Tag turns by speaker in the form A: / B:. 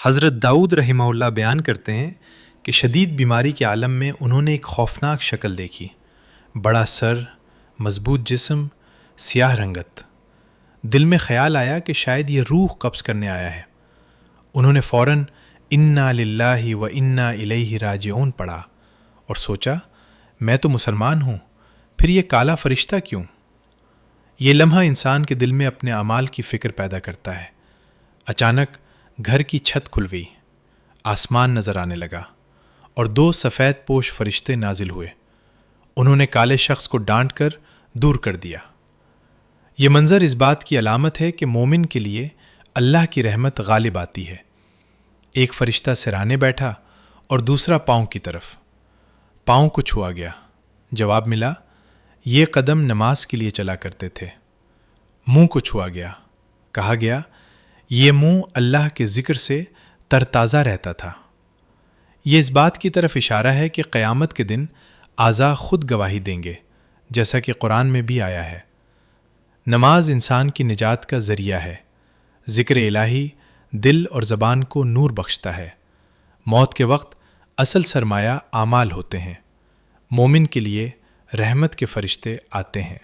A: حضرت داؤد رحمہ اللہ بیان کرتے ہیں کہ شدید بیماری کے عالم میں انہوں نے ایک خوفناک شکل دیکھی، بڑا سر، مضبوط جسم، سیاہ رنگت۔ دل میں خیال آیا کہ شاید یہ روح قبض کرنے آیا ہے۔ انہوں نے فوراً انا للہ و انا الیہ راجعون پڑھا اور سوچا میں تو مسلمان ہوں، پھر یہ کالا فرشتہ کیوں؟ یہ لمحہ انسان کے دل میں اپنے اعمال کی فکر پیدا کرتا ہے۔ اچانک گھر کی چھت کھل گئی، آسمان نظر آنے لگا اور 2 سفید پوش فرشتے نازل ہوئے۔ انہوں نے کالے شخص کو ڈانٹ کر دور کر دیا۔ یہ منظر اس بات کی علامت ہے کہ مومن کے لیے اللہ کی رحمت غالب آتی ہے۔ ایک فرشتہ سرانے بیٹھا اور دوسرا پاؤں کی طرف۔ پاؤں کو چھوا گیا۔ جواب ملا، یہ قدم نماز کے لیے چلا کرتے تھے۔ منہ کو چھوا گیا۔ کہا گیا، یہ منہ اللہ کے ذکر سے ترتازہ رہتا تھا۔ یہ اس بات کی طرف اشارہ ہے کہ قیامت کے دن اعضاء خود گواہی دیں گے، جیسا کہ قرآن میں بھی آیا ہے۔ نماز انسان کی نجات کا ذریعہ ہے۔ ذکر الہی دل اور زبان کو نور بخشتا ہے۔ موت کے وقت اصل سرمایہ اعمال ہوتے ہیں۔ مومن کے لیے رحمت کے فرشتے آتے ہیں۔